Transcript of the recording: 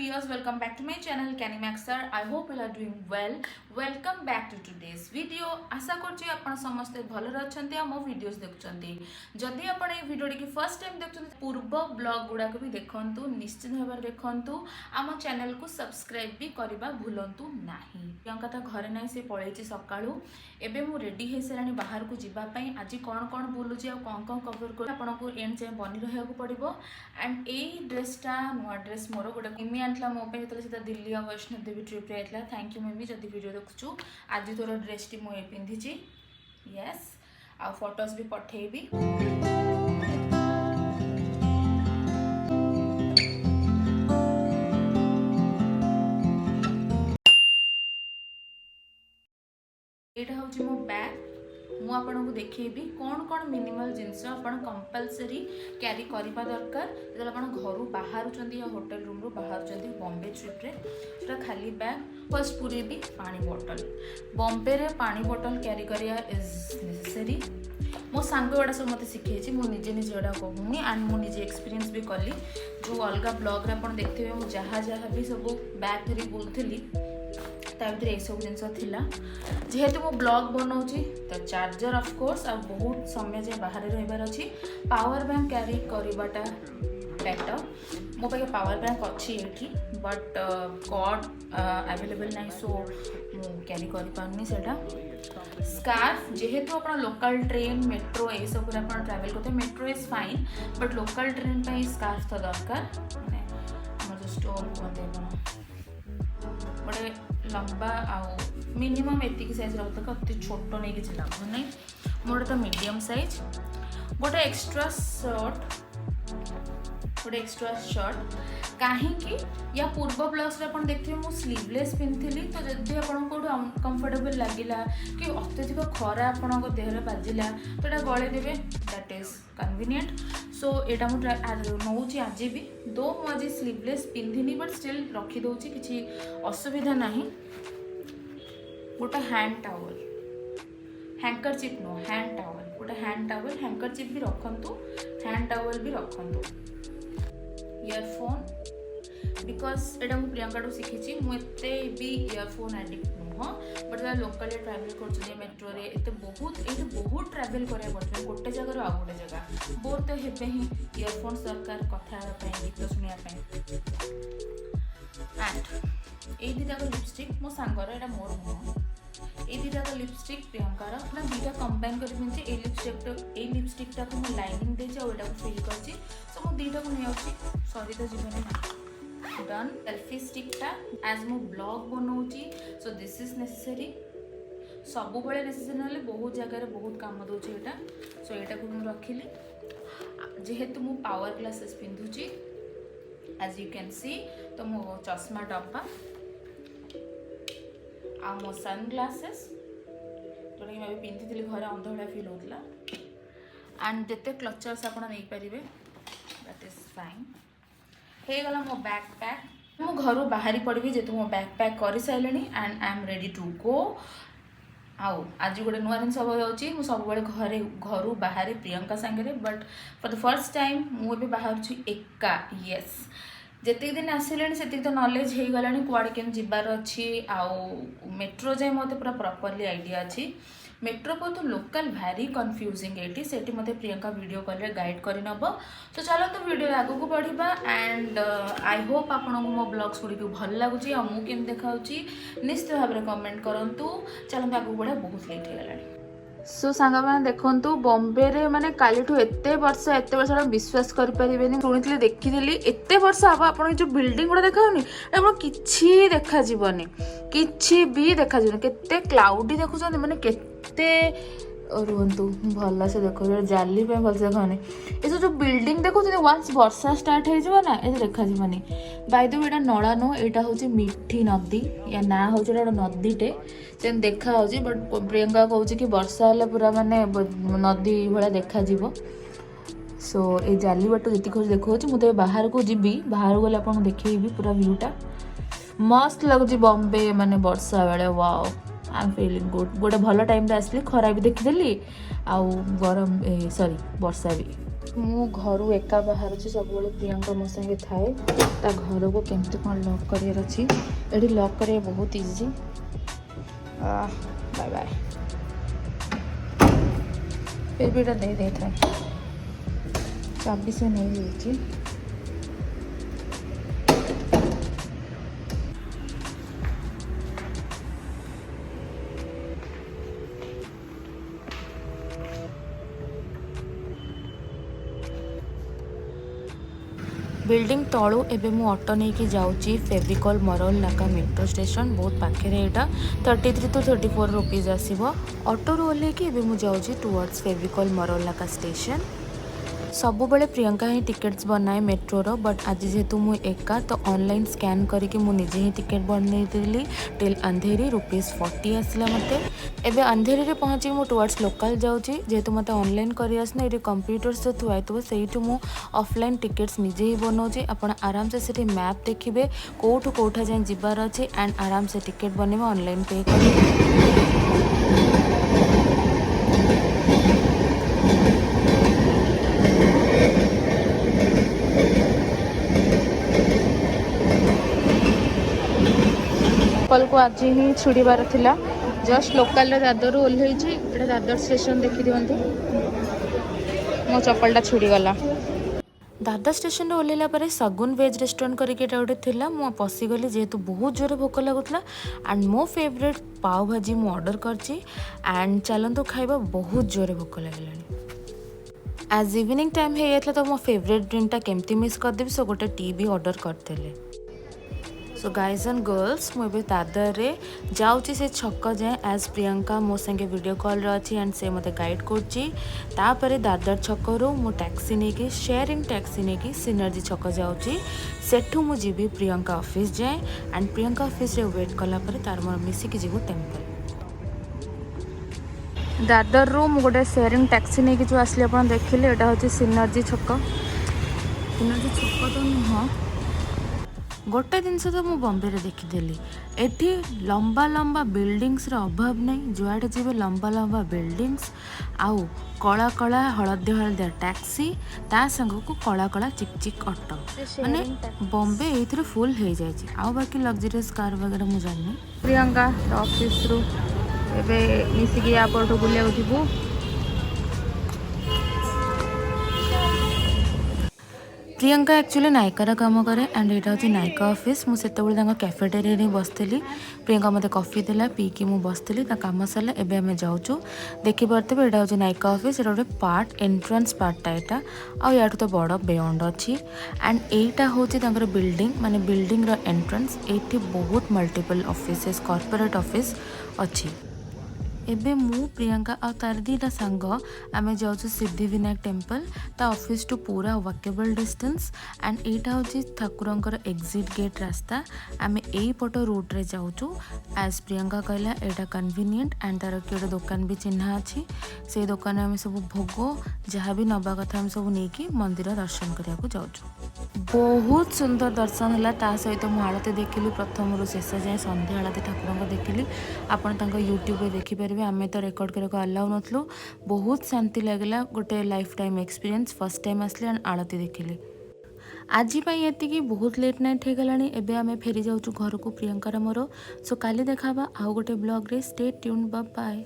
viewers, welcome back to my channel NYKAA. I hope you are doing well. Welcome back to today's video. आशा करछि आपण समस्त भलो रहछन्ती आ मो videos देखछन्ती. जदि आपण ए वीडियो की फर्स्ट टाइम देखछन्ती पूर्व ब्लॉग गुडा को भी देखंतु, निश्चित भाबे देखंतु. आम चैनल को सब्सक्राइब भी करबा भूलंतु नाही. प्रियंका त घरे नै से पळैछि सकाळू. एबे मु रेडी हे सेरानी बाहर को जिबा पई. आज कोन बुलुछि आ कोन कवर कर आपण को एंड जाय बनी रहया को पड़िबो. एंड ए ड्रेसटा नुआ ड्रेस मोर गोटे मम्मी आनला मो पे जेतले दिल्ली आ वैष्णव देवी ट्रिप रे आइतला. थैंक यू मम्मी जदी वीडियो देखछु. आज तोर ड्रेस टी मो ए पिंधिछि. यस आ फोटोस भी पठेबी. एटा होछि मो बैग. मु आपन को देखेबी कौन मिनिमल जिनस आपन कंपलसरी कैरी करबा दरकार जब आपन घरु बाहर चंदी या होटल रूम रो बाहर चंदी बॉम्बे ट्रिप रे. सेटा खाली बैग फर्स्ट पूरे भी पानी बोतल. बॉम्बे रे पानी बोतल कैरी करिया इज नेसेसरी. मो सांग गुड़ा सब मत शिखी मुझे निजे एटा कहूनी एंड मुझे निजे एक्सपीरियंस भी कली. जो अलग ब्लॉग रे आपन देखथिबे मु जहाँ भी सब बैग धरी बुलथिली ताभितर ए सब जिनस थिला. जेहेतु मो ब्लॉग बनाऊची तो चार्जर ऑफ कोर्स आ बहुत समय जे बाहर रहबार अछि. पावर बैंक कैरी करबाटा बेटर. मो पाखे पावर बैंक अच्छी एठी बट कॉर्ड अवेलेबल नहीं सो मु कैरी करि पारनी सेटा. स्कार्फ जेहेतु अपन लोकल ट्रेन मेट्रो ए सब अपन ट्रैवल करते metro is fine but local train पे स्कार्फ तो दरकार. माने हमर जो स्टोर कोते बड़े लंबा आउ मिनिमम एतिक साइज रखत अति छोट नहीं कि लाभ नहीं. मोर तो मीडियम साइज. गोटे एक्स्ट्रा शर्ट कहीं या पूर्व ब्लाउज अपन देखिए मु स्लीवलेस पिंधली तो जदि आपन को अनकंफर्टेबल लागिला कि अत्यधिक खरा आपन को देह रे बाजिला तो एटा गळे देबे दैट इज कन्वीनियंट. सो एटा मु नौची आज भी दो मु आज स्लीवलेस पिंधिनी बट स्टिल रखी दउची किछि असुविधा नहीं. गोटे hand towel handkerchief no hand towel गोटे हैंड टावल हैंकरचिप भी रखंतु. हैंड टावल भी रखंतु. इयरफोन बिकॉज एटा मु प्रियंका टू शिखी मु एते भी इयरफोन एडिक्ट नुह बट लोकल ट्रैवल कर मेट्रो रे एते बहुत ट्रैवल करा पड़े गोटे जगह आ गोटे जगह बोर तो हेबे ही इयरफोन्स दरकार कथा गीत शुणा. एंड ए दुटा लिपस्टिक मो सांगर एटा मोर नुह. ए दुटा लिपस्टिक प्रियंकार ना दुटा कंबाइन कर लिपस्टिकटा को मैं लाइनिंग देछि और एटा को फिल करछि. सो मो दुटा को नै आछि सॉरी तो जीवन डन. सेल्फी स्टिकटा एज मो ब्लॉग बनाऊची सो दिस इज नेसेसरी. सब बड़े नेसेसरी ना बहुत जगह बहुत काम दौचे एटा. सो एटा को मु रखिली जेहेतु मु पावर ग्लासेस पिंधुची एज यू कैन सी. तो मो चश्मा डब्बा आ मो सन ग्लासेस जोटा कि मैं पिंधि घर अंधड़ा फिल होता. एंड जिते क्लचर्स आप नहीं पारे दैट इज फाइन. हो गला मो बैकपैक. मु घर बाहरी पड़ी जेतु मो बैकपैक कर सारे and I am ready to go. आउ आज गोटे नुआ जिन सब सब घरे घर बाहर प्रियंका सांगे but for the first time मुझे बाहर एका. यस जेतिक दिन आसिले से तो नॉलेज हो गला कुआड़े केम जीवार अच्छी. आउ मेट्रो जाए मत पूरा प्रॉपर्ली आइडिया अच्छी. मेट्रो पर तो लोकल भारी कन्फ्यूजिंग एटी सेठी मते प्रियंका वीडियो कॉल रे गाइड करि नबो. तो चलो तो वीडियो आगु को बढ़िबा एंड आई होप आपन को मो ब्लॉग्स गुडी को भल लागुची आ मु केम देखाउची निश्चित भाव रे कमेंट करंतु. चलो आगु बढ़ा बहुत लेट हो गलानी. सो सांग मैंने देखु बॉम्बे रे माने काली एते वर्ष विश्वास करें शुणी देखी एते वर्ष अब आप जो बिल्डिंग गुड़ा देखाऊनी आप किसी देखा किसी भी देखा केते क्लाउडी देखुं माने केते रुहतु भल से देख जाली भल से देखा ये जो बिल्डिंग देखो वन्स वर्षा स्टार्ट हो ना ये देखा बाय द वे एटा नला नो यहाँ हूँ मिठी नदी या ना हूँ गोटे नदीटे से देखा बट प्रियंका कहूँ कि वर्षा हेल्ले पूरा माने नदी भाया देखा. सो ये जाली बाट जी देखा मुझे बाहर को जी बाहर गले आप देखेबी पूरा व्यूटा मस्त लगुच बॉम्बे माने वर्षा बेले. Wow I am feeling good. गोटे भल टाइम आसली खरा भी देखीदेली आउ गरम सॉरी वर्षा भी मु घर एका बाहर सब प्रियंका मो संगे थाए ता घर को केमती कौन लॉक करार अच्छी ये लॉक कर बहुत इजी। बाय बाय फिर भी दे दे था चाबी से नहीं जाइए। बिल्डिंग तलू एबे मु ऑटो नहीं कि जाऊँगी फेविकॉल मरोल नाका मेट्रो स्टेशन बहुत पाखे यहाँ 33 to 34 रुपीज आसो। ऑटो रू ओल्ल कि एबे मु जाऊँगी टुवर्ड्स फेविकॉल मरोल नाका स्टेशन। सबुबले प्रियंका ही टिकेट्स बनाए मेट्रोर बट आज जेहेतु मु एका तो ऑनलाइन स्कैन करके मु निजे ही टिकेट बनईली टिल अंधेरी ₹40 आसला मते। एबे अंधेरी रे पहुँची मु टुवर्ड्स लोकल जाऊँगी जेहेतु मते ऑनलाइन करी आसना ये कंप्यूटर से थुआइथबो सेठू मु ऑफलाइन टिकेट्स निजे ही बनाऊँगी। आपण आराम से सेठी मैप देखिए कोठू कोठा जाए जिबार अच्छे एंड आराम से टिकेट बनइबे ऑनलाइन पे कर। लोकल को आज ही छुड़बार थिला जस्ट लोकल दादर ओह्लैची दादर स्टेशन देखी दिखती मो चप्पलटा छुड़ीगला। दादर स्टेशन ओह्लैला पर सगुन वेज रेस्टोरेंट करके गोटे थिला मु पशिगली जेहेतु बहुत जोर भोक लगुला एंड मो फेवरेट पाव भाजी मु ऑर्डर करची एंड चलतु खाइबा बहुत जोर भोक लगे। एज इवनिंग टाइम हो जाता तो मो फेवरेट ड्रिंकटा केमती मिस करदेवी सो गोटे टी भी ऑर्डर करते। सो गाइज एंड गर्ल्स मुझे दादर रे जाऊँगी से छक जाए एज प्रियंका मो संगे वीडियो कॉल अच्छी एंड से मते गाइड कर दादर छकरू मु टैक्सी नहीं कि शेयरिंग टैक्सी नहीं कि सिनर्जी छक जाऊँगी सेठू मु जीवी प्रियंका ऑफिस जाए एंड प्रियंका ऑफिस रे वेट कलापर तार मोर मिसिकी जीवु टेम्पल। दादर रू मु गोटे शेयरिंग टैक्सी नहीं कि जो आसली आप देखिले यहाँ हूँ सिनर्जी छक तो नुह गोटे जिनस तो मुझे बॉम्बे रे देखीदेली एठी लंबा लंबा बिल्डिंग्स रे अभाव नहीं जुआड़े जीवे लंबा लंबा बिल्डिंग्स आउ कला कला हलदिया हलदिया टैक्सी ता संग को कला कला चिकचिक ऑटो माने बॉम्बे एथरे फुल हो जाए आउ बाकी लग्जरियस कार वगैरह मुझे जानी। प्रियंका ऑफिस रू एबे मिसिकी एयरपोर्ट बुलिया जीवु प्रियंका एक्चुअली नायकार काम करे एंड यहाँ हूँ नायका ऑफिस मुझे कैफेटेरिया बसती प्रियंका मते कॉफी देला पीकी मु बसती काम सरला एबे आमे जाऊँ देखिपे यहाँ हूँ नायका ऑफिस गोटे पार्ट एंट्रेंस पार्टा यहाँ आउ या तो बड़ बेयंड अच्छी एंड यहीटा हूँ बिल्डिंग माने बिल्डिंग रो एंट्रेंस ये बहुत मल्टीपल ऑफिसेस कॉर्पोरेट ऑफिस अच्छी। एबे मु प्रियंका आ तार दीटा सांग आमे जाऊँ सिद्धिविनायक टेम्पल ता ऑफिस टू पूरा वॉकेबल डिस्टेंस एंड यहाँ हूँ ठाकुरंकर एग्जिट गेट रास्ता आमे यही पट रूट रे जाऊँ एज प्रियंका कहला यहाँ कन्वीनियंट एंड तार कि दुकान भी चिन्हा अच्छी से दुकान आम सब भोग जहाँ भी नवा कथा आम सब नहीं मंदिर दर्शन करने को जाऊँ। बहुत सुंदर दर्शन है ता सहित मु आलती देखिली प्रथम रू शेष जाए संध्या आलती ठाकुर देखिली आपण यूट्यूब देखिपारे आमे तो रेकर्ड करने को अलाउ नथलु बहुत शांति लगला गोटे life time experience first time आसली एंड आलती देखिली। आज ये बहुत लेट नाइट हो गलानी एबे आमे फेरी जाऊँ घर को प्रियंकार मोर सो काली देखा आउ गोटे ब्लॉग रे स्टे ट्यून्ड बाय।